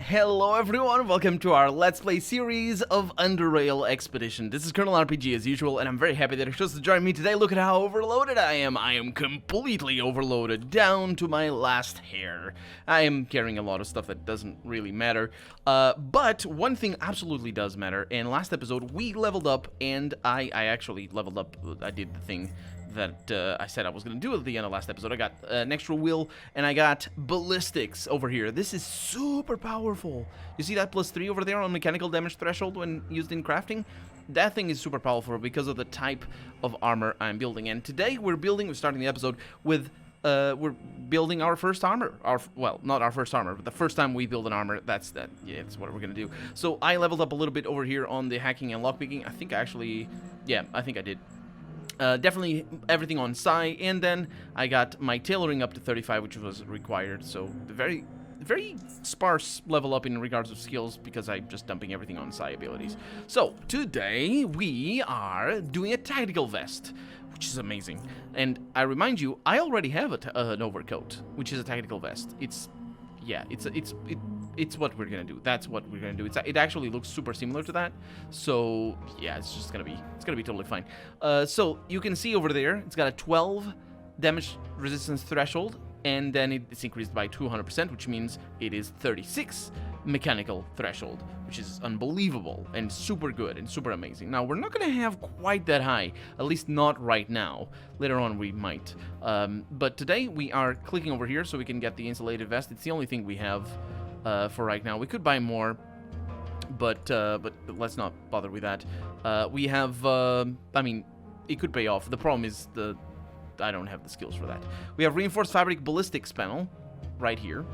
Hello everyone, welcome to our Let's Play series of Underrail Expedition. This is Colonel RPG as usual, and I'm very happy that you're supposed to join me today. Look at how overloaded I am. I am completely overloaded, down to my last hair. I am carrying a lot of stuff that doesn't really matter, but one thing absolutely does matter. In last episode, we leveled up, and I actually leveled up. I did the thing that I said I was going to do at the end of last episode. I got an extra will, and I got ballistics over here. This is super powerful. You see that +3 over there on mechanical damage threshold when used in crafting? That thing is super powerful because of the type of armor I'm building. And today we're starting the episode with, we're building our first armor. Well, not our first armor, but the first time we build an armor, that's what we're going to do. So I leveled up a little bit over here on the hacking and lockpicking. I think I did. Definitely everything on Psi, and then I got my tailoring up to 35, which was required, so very, very sparse level up in regards of skills because I'm just dumping everything on Psi abilities. So, today we are doing a tactical vest, which is amazing. And I remind you, I already have an overcoat, which is a tactical vest. It's what we're gonna do. That's what we're gonna do. It actually looks super similar to that. So yeah, it's gonna be totally fine. So you can see over there, it's got a 12 damage resistance threshold, and then it's increased by 200%, which means it is 36 mechanical threshold, which is unbelievable and super good and super amazing. Now we're not gonna have quite that high, at least not right now. Later on we might, but today we are clicking over here so we can get the insulated vest. It's the only thing we have for right now. We could buy more, but let's not bother with that. We have, I mean, it could pay off. The problem is I don't have the skills for that. We have reinforced fabric ballistics panel right here.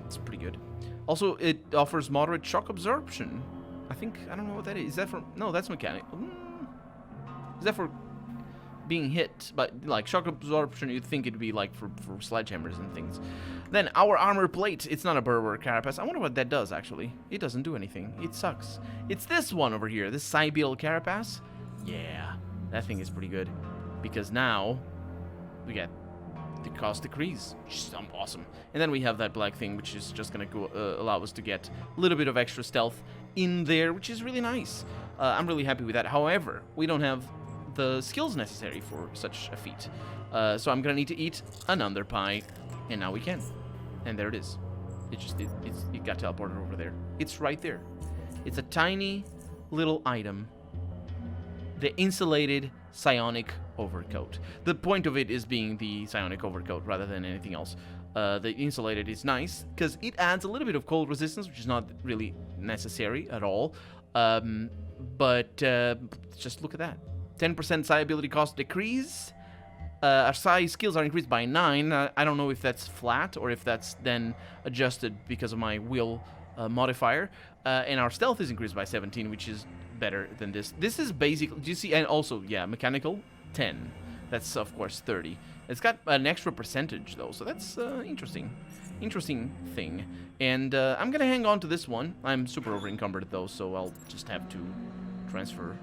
It's pretty good. Also, it offers moderate shock absorption. I don't know what that is. Is that for, no, that's mechanical. Is that for being hit? But like shock absorption, you'd think it'd be like for sledgehammers and things. Then our armor plate, it's not a burr carapace. I wonder what that does actually. It doesn't do anything. It sucks. It's this one over here, this habitable carapace. Yeah, that thing is pretty good because now we get the cost decrease, which is awesome. And then we have that black thing, which is just gonna allow us to get a little bit of extra stealth in there, which is really nice. I'm really happy with that. However, we don't have the skills necessary for such a feat. So I'm gonna need to eat an under pie, and now we can. And there it is. It got teleported over there. It's right there. It's a tiny little item. The insulated psionic overcoat. The point of it is being the psionic overcoat rather than anything else. The insulated is nice because it adds a little bit of cold resistance, which is not really necessary at all. But just look at that. 10% psi ability cost decrease. Our psi skills are increased by 9. I don't know if that's flat or if that's then adjusted because of my will modifier. And our stealth is increased by 17, which is better than this. This is basically, do you see? And also, yeah, mechanical 10. That's of course 30. It's got an extra percentage though, so that's interesting thing. And I'm gonna hang on to this one. I'm super over encumbered though, so I'll just have to transfer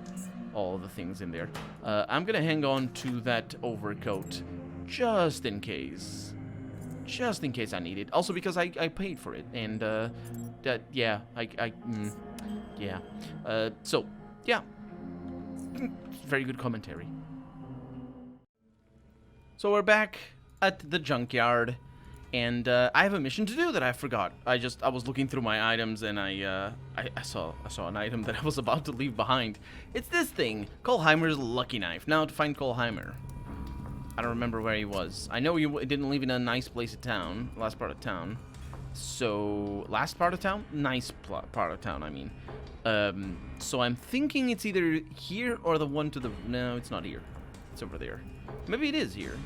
all the things in there. I'm gonna hang on to that overcoat just in case I need it. Also because I paid for it, and yeah, so yeah, very good commentary. So we're back at the junkyard, and I have a mission to do that I forgot. I was looking through my items, and I saw an item that I was about to leave behind. It's this thing, Kolheimer's Lucky Knife. Now to find Kolheimer. I don't remember where he was. I know he didn't live in a nice place of town, last part of town. So, last part of town? Nice part of town, I mean. So I'm thinking it's either here or the one to the... No, it's not here. It's over there. Maybe it is here.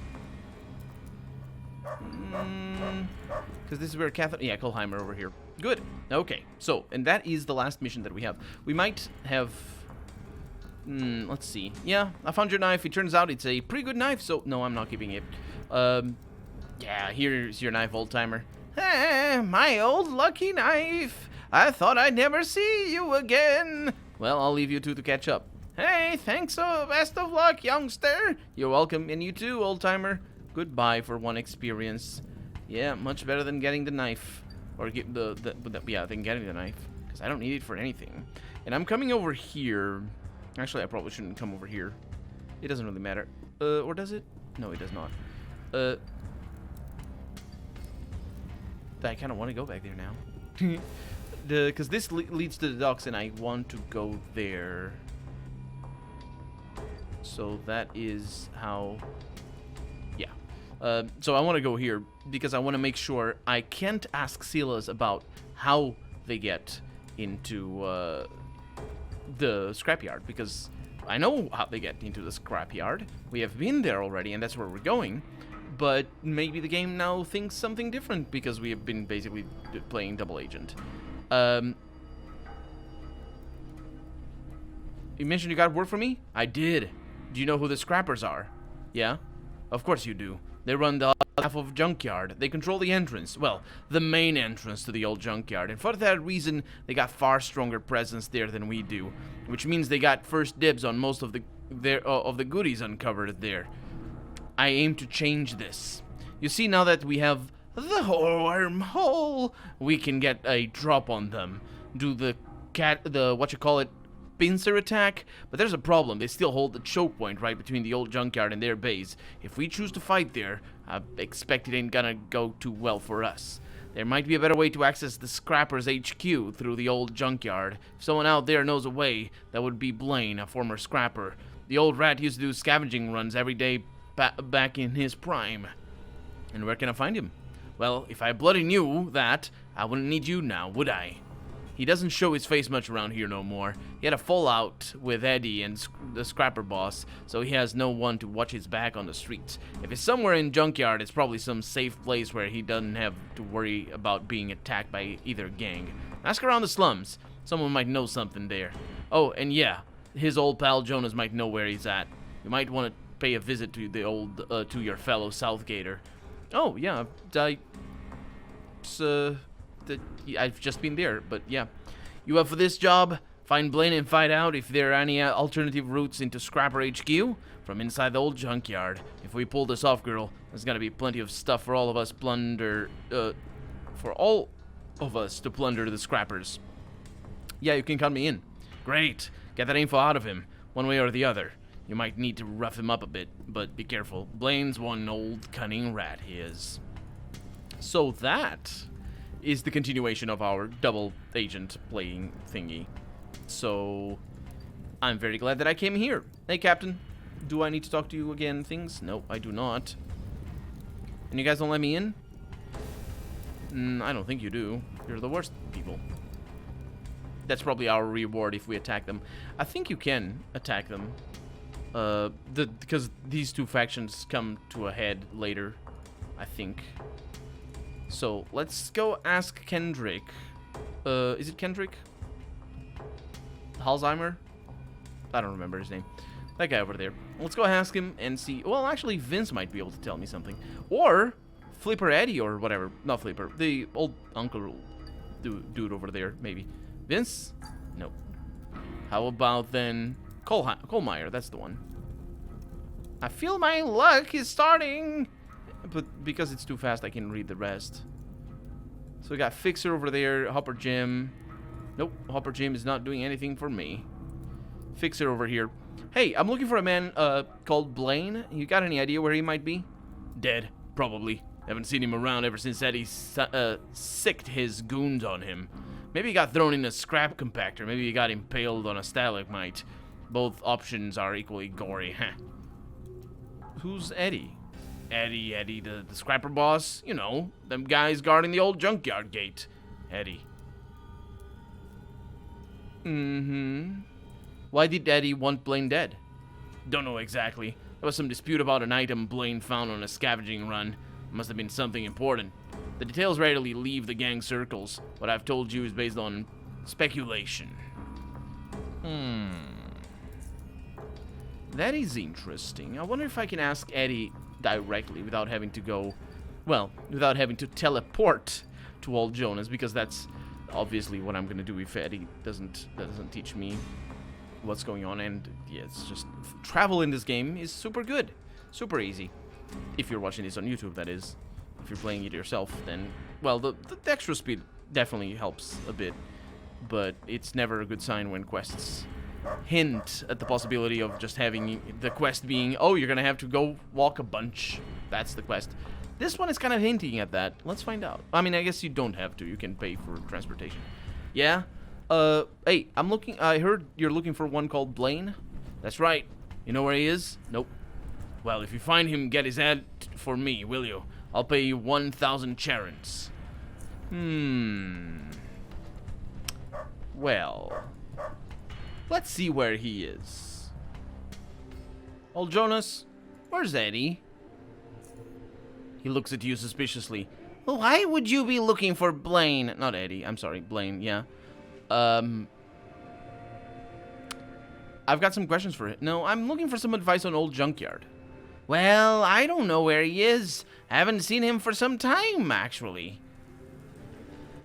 Because this is where Catherine... Yeah, Kolheimer over here. Good. Okay. So, and that is the last mission that we have. We might have... let's see. Yeah, I found your knife. It turns out it's a pretty good knife, so... No, I'm not keeping it. Yeah, here's your knife, old-timer. Hey, my old lucky knife. I thought I'd never see you again. Well, I'll leave you two to catch up. Hey, thanks, best of luck, youngster. You're welcome, and you too, old-timer. Goodbye for one experience. Yeah, much better than getting the knife. Or get yeah, they can get me the knife. Because I don't need it for anything. And I'm coming over here. Actually, I probably shouldn't come over here. It doesn't really matter. Or does it? No, it does not. I kind of want to go back there now. Because this leads to the docks, and I want to go there. So that is how... Yeah. So I want to go here, because I want to make sure I can't ask Silas about how they get into the scrapyard, because I know how they get into the scrapyard. We have been there already, and that's where we're going. But maybe the game now thinks something different, because we have been basically playing double agent. You mentioned you got word from me? I did. Do you know who the scrappers are? Yeah? Of course you do. They run the half of junkyard. They control the entrance. Well, the main entrance to the old junkyard. And for that reason, they got far stronger presence there than we do. Which means they got first dibs on most of the goodies uncovered there. I aim to change this. You see, now that we have the wormhole, we can get a drop on them. Do the pincer attack? But there's a problem. They still hold the choke point right between the old junkyard and their base. If we choose to fight there, I expect it ain't gonna go too well for us. There might be a better way to access the Scrappers HQ through the old junkyard. If someone out there knows a way, that would be Blaine, a former scrapper. The old rat used to do scavenging runs every day back in his prime. And where can I find him? Well, if I bloody knew that, I wouldn't need you now, would I? He doesn't show his face much around here no more. He had a fallout with Eddie and the scrapper boss, so he has no one to watch his back on the streets. If it's somewhere in junkyard, it's probably some safe place where he doesn't have to worry about being attacked by either gang. Ask around the slums. Someone might know something there. Oh, and yeah, his old pal Jonas might know where he's at. You might want to pay a visit to the old, to your fellow Southgater. Oh, yeah, I've just been there, but yeah. You up for this job? Find Blaine and find out if there are any alternative routes into Scrapper HQ from inside the old junkyard. If we pull this off, girl, there's gonna be plenty of stuff for all of us to plunder the Scrappers. Yeah, you can cut me in. Great. Get that info out of him, one way or the other. You might need to rough him up a bit, but be careful. Blaine's one old cunning rat, he is. So that is the continuation of our double agent playing thingy. So I'm very glad that I came here. Hey, Captain. Do I need to talk to you again? Things? No, I do not. And you guys don't let me in? I don't think you do. You're the worst people. That's probably our reward if we attack them. I think you can attack them. Because these two factions come to a head later, I think. So, let's go ask Kendrick. Is it Kendrick? Halzheimer? I don't remember his name. That guy over there. Let's go ask him and see. Well, actually, Vince might be able to tell me something. Or Flipper Eddie or whatever. Not Flipper. The old uncle dude over there, maybe. Vince? No. How about then Colmeyer? That's the one. I feel my luck is starting. But because it's too fast, I can read the rest. So we got Fixer over there. Hopper Jim. Nope. Hopper Jim is not doing anything for me. Fixer over here. Hey, I'm looking for a man called Blaine. You got any idea where he might be? Dead, probably. Haven't seen him around ever since Eddie sicked his goons on him. Maybe he got thrown in a scrap compactor. Maybe he got impaled on a stalagmite. Both options are equally gory. Who's Eddie? Eddie, the scrapper boss. You know, them guys guarding the old junkyard gate. Eddie. Why did Eddie want Blaine dead? Don't know exactly. There was some dispute about an item Blaine found on a scavenging run. It must have been something important. The details rarely leave the gang circles. What I've told you is based on speculation. That is interesting. I wonder if I can ask Eddie directly without having to go, well, without having to teleport to old Jonas, because that's obviously what I'm gonna do if Eddie doesn't teach me what's going on. And yeah, it's just travel in this game is super good, super easy. If you're watching this on YouTube, that is. If you're playing it yourself, then well, the extra speed definitely helps a bit, but it's never a good sign when quests hint at the possibility of just having the quest being, oh, you're gonna have to go walk a bunch. That's the quest. This one is kind of hinting at that. Let's find out. I mean, I guess you don't have to. You can pay for transportation. Yeah? Hey, I heard you're looking for one called Blaine. That's right. You know where he is? Nope. Well, if you find him, get his head for me, will you? I'll pay you 1,000 charents. Well, let's see where he is. Old Jonas, where's Eddie? He looks at you suspiciously. Why would you be looking for Blaine? Not Eddie, I'm sorry, Blaine, yeah. I've got some questions for him. No, I'm looking for some advice on Old Junkyard. Well, I don't know where he is. Haven't seen him for some time, actually.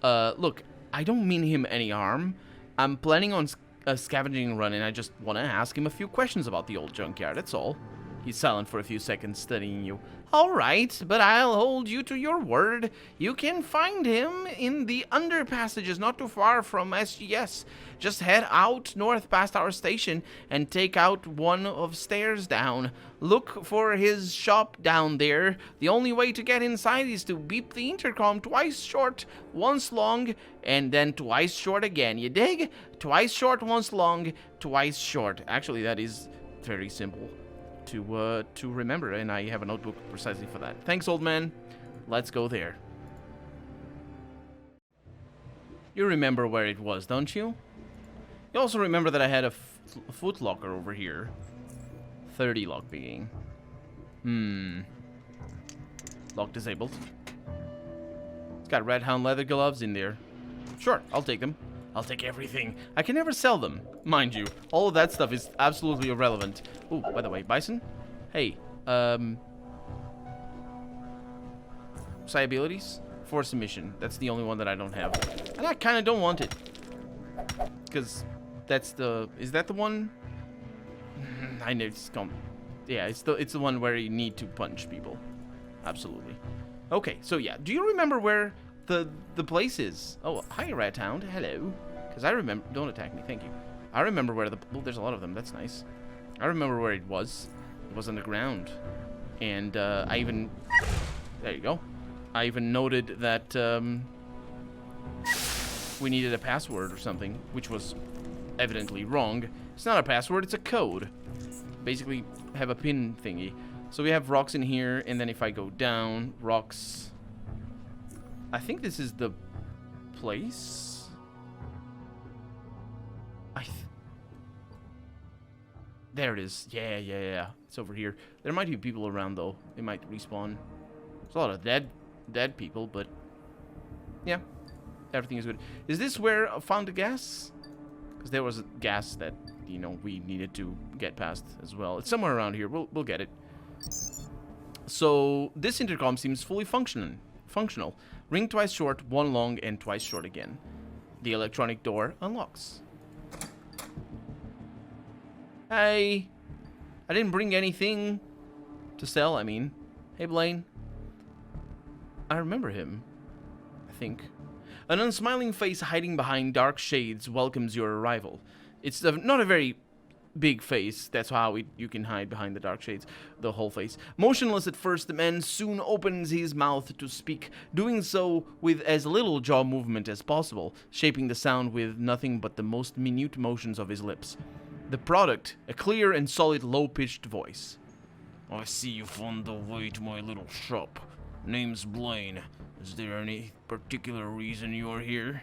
Look, I don't mean him any harm. I'm planning on a scavenging run, and I just want to ask him a few questions about the Old Junkyard, that's all. He's silent for a few seconds, studying you. All right, but I'll hold you to your word. You can find him in the underpassages not too far from SGS. Just head out north past our station and take out one of stairs down. Look for his shop down there. The only way to get inside is to beep the intercom twice short, once long, and then twice short again. You dig? Twice short, once long, twice short. Actually, that is very simple to remember, and I have a notebook precisely for that. Thanks, old man. Let's go there. You remember where it was, don't you? You also remember that I had a foot locker over here. 30 lockpicking. Lock disabled. It's got red hound leather gloves in there. Sure, I'll take them. I'll take everything. I can never sell them, mind you. All of that stuff is absolutely irrelevant. Oh, by the way, Bison? Hey, psi abilities? Force emission. That's the only one that I don't have. And I kind of don't want it. Because that's the... Is that the one? I know it's... Yeah, it's the one where you need to punch people. Absolutely. Okay, so yeah. Do you remember where the place is? Oh, hi, Rat Hound. Hello. Because I remember... Don't attack me. Thank you. I remember where the... Oh, there's a lot of them. That's nice. I remember where it was. It was on the ground. And I even... There you go. I even noted that we needed a password or something, which was evidently wrong. It's not a password, it's a code. Basically, have a pin thingy. So we have rocks in here, and then if I go down, rocks... I think this is the place? There it is. Yeah. It's over here. There might be people around, though. They might respawn. There's a lot of dead people, but... Yeah. Everything is good. Is this where I found the gas? Because there was a gas that, you know, we needed to get past as well. It's somewhere around here. We'll get it. So, this intercom seems fully functional. Ring twice short, one long, and twice short again. The electronic door unlocks. Hey, I didn't bring anything to sell, I mean. Hey, Blaine. I remember him, I think. An unsmiling face hiding behind dark shades welcomes your arrival. It's not a very big face. That's how you can hide behind the dark shades, the whole face. Motionless at first, the man soon opens his mouth to speak, doing so with as little jaw movement as possible, shaping the sound with nothing but the most minute motions of his lips. The product, a clear and solid low-pitched voice. I see you found the way to my little shop. Name's Blaine. Is there any particular reason you're here?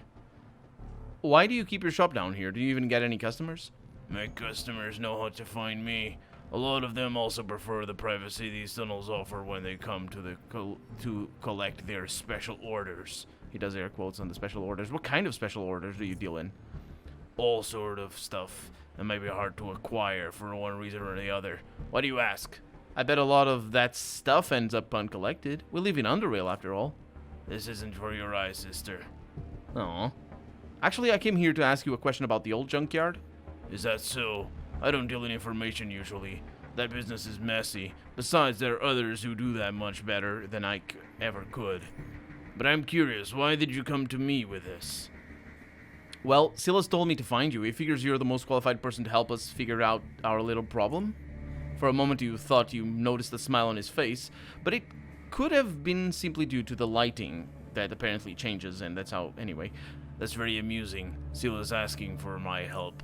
Why do you keep your shop down here? Do you even get any customers? My customers know how to find me. A lot of them also prefer the privacy these tunnels offer when they come to collect their special orders. He does air quotes on the special orders. What kind of special orders do you deal in? All sort of stuff that may be hard to acquire for one reason or the other. Why do you ask? I bet a lot of that stuff ends up uncollected. We live in Underrail, after all. This isn't for your eyes, sister. Aw. Actually, I came here to ask you a question about the old junkyard. Is that so? I don't deal in information usually. That business is messy. Besides, there are others who do that much better than I ever could. But I'm curious, why did you come to me with this? Well, Silas told me to find you. He figures you're the most qualified person to help us figure out our little problem. For a moment you thought you noticed a smile on his face, but it could have been simply due to the lighting that apparently changes, and that's how, anyway. That's very amusing. Silas asking for my help.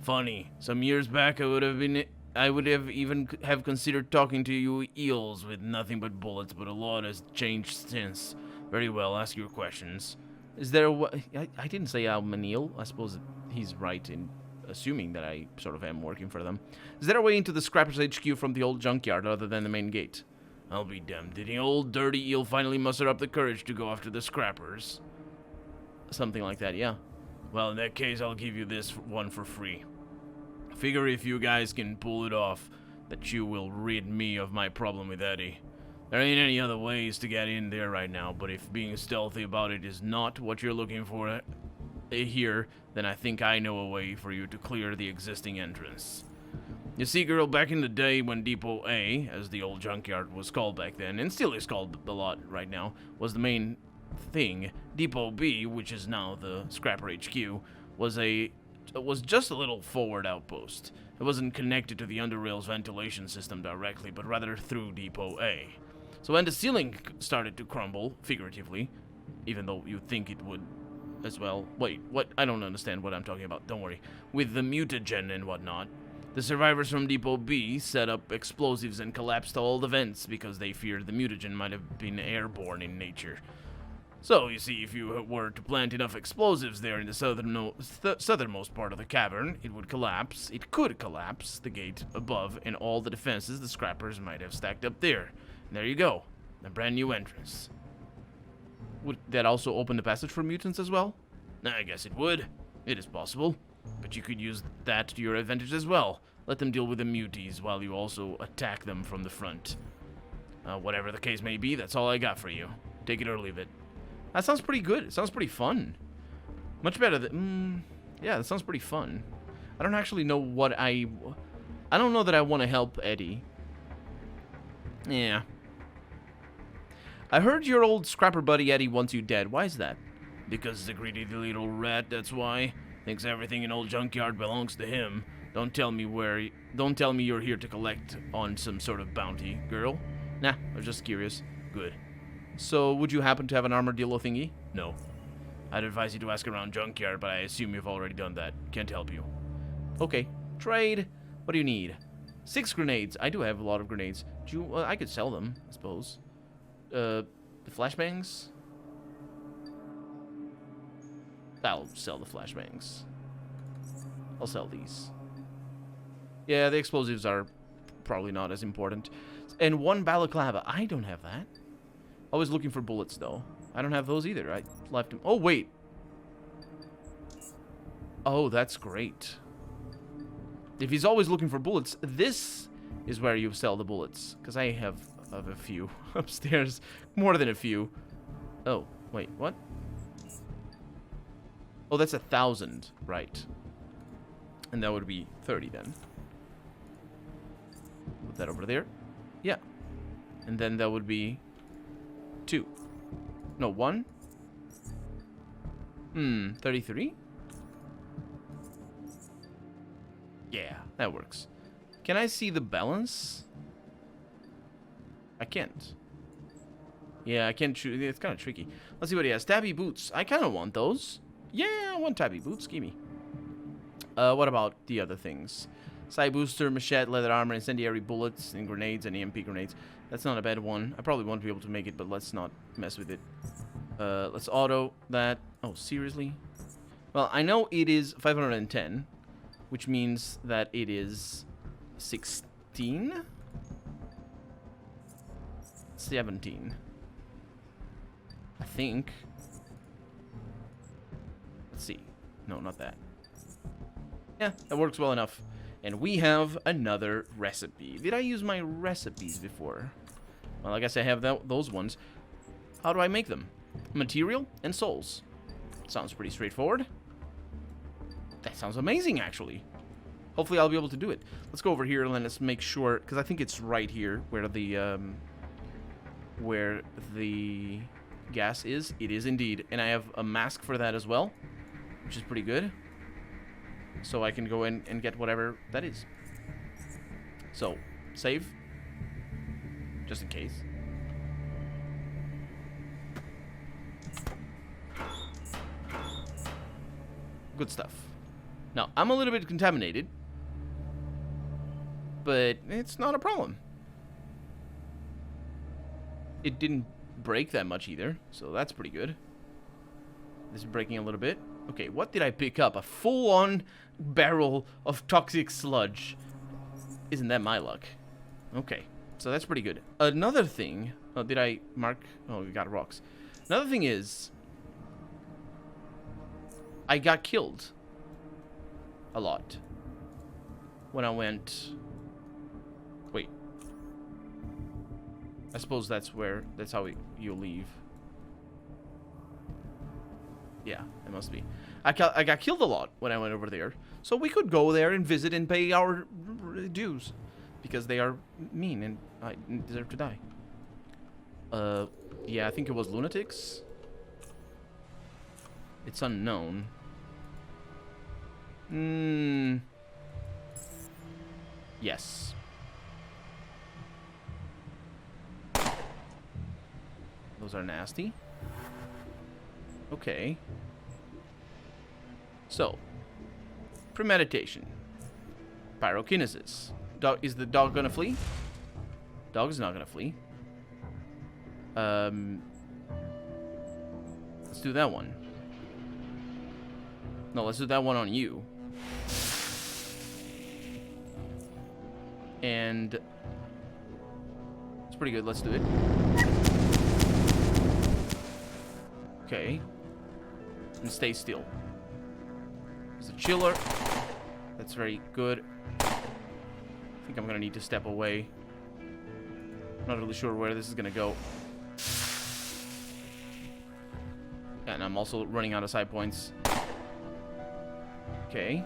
Funny, some years back I would have even have considered talking to you eels with nothing but bullets, but a lot has changed since. Very well, ask your questions. Is there I didn't say I'm an eel. I suppose he's right in assuming that I sort of am working for them. Is there a way into the Scrappers HQ from the old junkyard other than the main gate? I'll be damned. Did the old dirty eel finally muster up the courage to go after the Scrappers? Something like that, yeah. Well, in that case, I'll give you this one for free. Figure if you guys can pull it off, that you will rid me of my problem with Eddie. There ain't any other ways to get in there right now, but if being stealthy about it is not what you're looking for here, then I think I know a way for you to clear the existing entrance. You see, girl, back in the day when Depot A, as the old junkyard was called back then, and still is called a lot right now, was the main thing, Depot B, which is now the Scrapper HQ, was just a little forward outpost. It wasn't connected to the Underrail's ventilation system directly, but rather through Depot A. So when the ceiling started to crumble, figuratively, even though you'd think it would as well. Wait, what? I don't understand what I'm talking about, don't worry. With the mutagen and whatnot, the survivors from Depot B set up explosives and collapsed all the vents because they feared the mutagen might have been airborne in nature. So, you see, if you were to plant enough explosives there in the southernmost part of the cavern, it would collapse. It could collapse the gate above and all the defenses the Scrappers might have stacked up there. And there you go, a brand new entrance. Would that also open the passage for mutants as well? I guess it would. It is possible. But you could use that to your advantage as well. Let them deal with the muties while you also attack them from the front. Whatever the case may be, that's all I got for you. Take it or leave it. That sounds pretty good. It sounds pretty fun. Much better than... yeah, that sounds pretty fun. I don't actually know what I don't know that I want to help Eddie. Yeah. I heard your old scrapper buddy Eddie wants you dead. Why is that? Because the greedy little rat, that's why. Thinks everything in old junkyard belongs to him. Don't tell me you're here to collect on some sort of bounty, girl. Nah, I was just curious. Good. So, would you happen to have an armadillo thingy? No. I'd advise you to ask around junkyard, but I assume you've already done that. Can't help you. Okay. Trade. What do you need? 6 grenades. I do have a lot of grenades. Do you, I could sell them, I suppose. The flashbangs? I'll sell the flashbangs. I'll sell these. Yeah, the explosives are probably not as important. And 1 balaclava. I don't have that. Always looking for bullets, though. I don't have those either. I left them. Oh, wait. Oh, that's great. If he's always looking for bullets, this is where you sell the bullets. Because I have a few upstairs. More than a few. Oh, wait, what? Oh, that's 1,000. Right. And that would be 30 then. Put that over there. Yeah. And then that would be 2. No, 1. 33? Yeah, that works. Can I see the balance? I can't. Yeah, I can't choose. It's kind of tricky. Let's see what he has. Tabby boots. I kind of want those. Yeah, I want tabby boots. Give me. What about the other things? Side booster, machete, leather armor, incendiary bullets, and grenades, and EMP grenades. That's not a bad one. I probably won't be able to make it, but let's not mess with it. Let's auto that. Oh, seriously? Well, I know it is 510, which means that it is 16? 17. I think. Let's see. No, not that. Yeah, that works well enough. And we have another recipe. Did I use my recipes before? Well, I guess I have those ones. How do I make them? Material and souls. Sounds pretty straightforward. That sounds amazing, actually. Hopefully I'll be able to do it. Let's go over here and let's make sure, because I think it's right here where the gas is. It is indeed. And I have a mask for that as well, which is pretty good. So I can go in and get whatever that is. So, save. Just in case. Good stuff. Now, I'm a little bit contaminated, but it's not a problem. It didn't break that much either, so that's pretty good. This is breaking a little bit. Okay, what did I pick up? A full-on barrel of toxic sludge. Isn't that my luck? Okay, so that's pretty good. Another thing... Oh, did I mark? Oh, we got rocks. Another thing is... I got killed. A lot. When I went... Wait. I suppose that's how you leave. Yeah, it must be. I got killed a lot when I went over there. So we could go there and visit and pay our dues. Because they are mean and I deserve to die. Yeah, I think it was lunatics. It's unknown. Yes. Those are nasty. Okay. So, premeditation. Pyrokinesis. Is the dog gonna flee? Dog's not gonna flee. Let's do that one. No, let's do that one on you. And it's pretty good. Let's do it. Okay. And stay still. There's a chiller. That's very good. I think I'm gonna need to step away. Not really sure where this is gonna go. And I'm also running out of side points. Okay.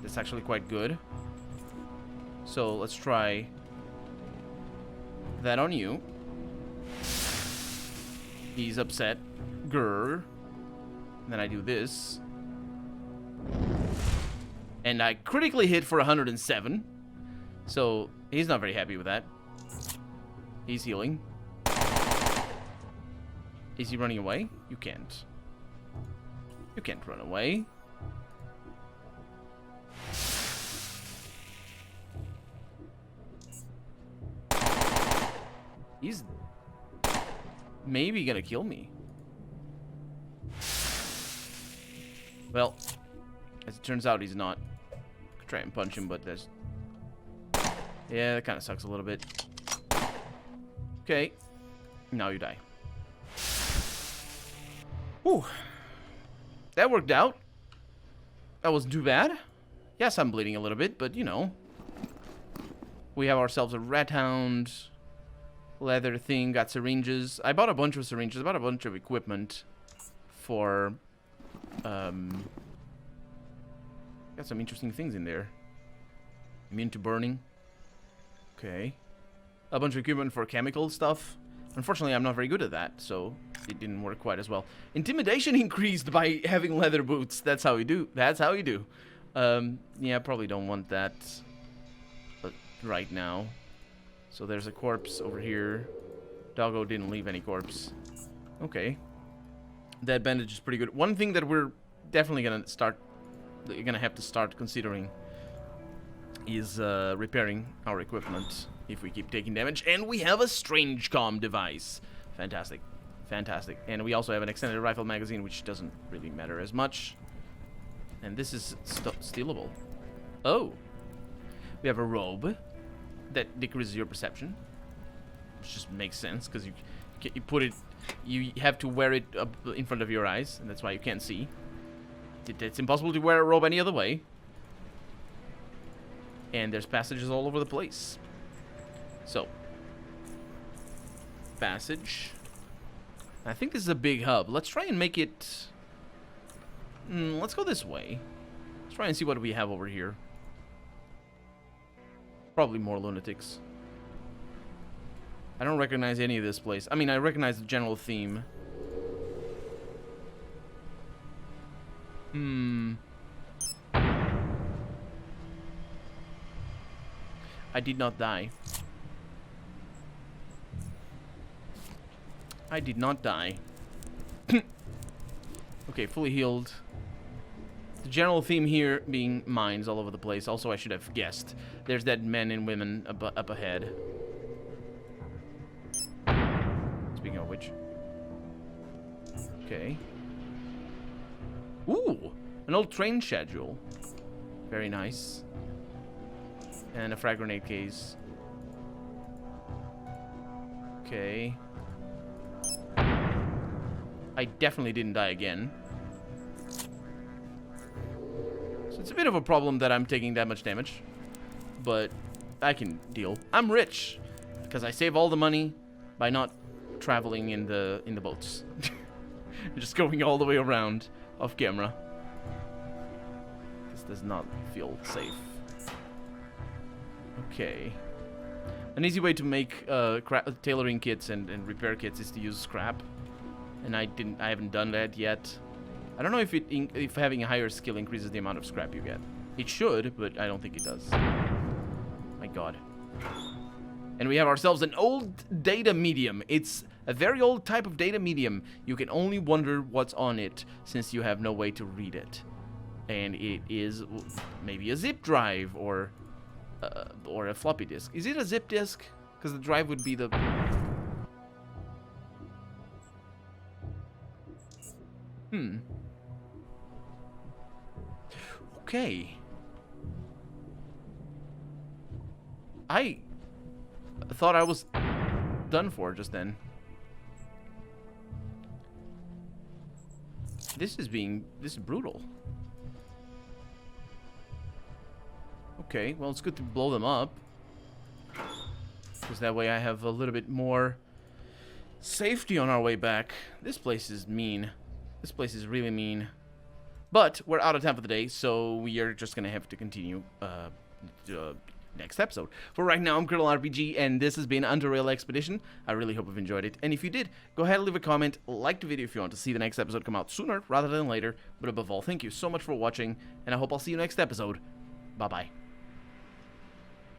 That's actually quite good. So let's try that on you. He's upset. Grr. And then I do this. And I critically hit for 107. So he's not very happy with that. He's healing. Is he running away? You can't. You can't run away. He's maybe gonna kill me. Well, as it turns out, he's not. Could try and punch him, but there's... Yeah, that kind of sucks a little bit. Okay. Now you die. Whew. That worked out. That wasn't too bad. Yes, I'm bleeding a little bit, but you know. We have ourselves a rat hound. Leather thing, got syringes. I bought a bunch of syringes, I bought a bunch of equipment for got some interesting things in there. Immune to burning. Okay. A bunch of equipment for chemical stuff. Unfortunately, I'm not very good at that, so it didn't work quite as well. Intimidation increased by having leather boots. That's how you do. That's how you do. Yeah, I probably don't want that right now. So there's a corpse over here. Doggo didn't leave any corpse. Okay. That bandage is pretty good. One thing that we're definitely gonna have to start considering is repairing our equipment if we keep taking damage. And we have a strange comm device. Fantastic. Fantastic. And we also have an extended rifle magazine, which doesn't really matter as much. And this is stealable. Oh. We have a robe that decreases your perception, which just makes sense because you put it, you have to wear it up in front of your eyes, and that's why you can't see. It's impossible to wear a robe any other way. And there's passages all over the place. So, passage. I think this is a big hub. Let's try and make it. Let's go this way. Let's try and see what we have over here. Probably more lunatics. I don't recognize any of this place. I mean, I recognize the general theme. I did not die. I did not die. Okay, fully healed. The general theme here being mines all over the place. Also, I should have guessed. There's dead men and women up ahead. Speaking of which. Okay. Ooh! An old train schedule. Very nice. And a frag grenade case. Okay. I definitely didn't die again. So it's a bit of a problem that I'm taking that much damage. But I can deal. I'm rich. Because I save all the money by not traveling in the boats. Just going all the way around off camera. This does not feel safe. Okay. An easy way to make tailoring kits and repair kits is to use scrap. And I haven't done that yet. I don't know if having a higher skill increases the amount of scrap you get. It should, but I don't think it does. My god. And we have ourselves an old data medium. It's a very old type of data medium. You can only wonder what's on it since you have no way to read it. And it is maybe a zip drive or a floppy disk. Is it a zip disk? Because the drive would be the... Okay. I thought I was done for just then. This is brutal. Okay, well, it's good to blow them up. Because that way I have a little bit more safety on our way back. This place is mean. This place is really mean. But we're out of time for the day, so we are just going to have to continue next episode. For right now, I'm Critical RPG, and this has been Underrail Expedition. I really hope you've enjoyed it. And if you did, go ahead and leave a comment, like the video if you want to see the next episode come out sooner rather than later. But above all, thank you so much for watching, and I hope I'll see you next episode. Bye-bye.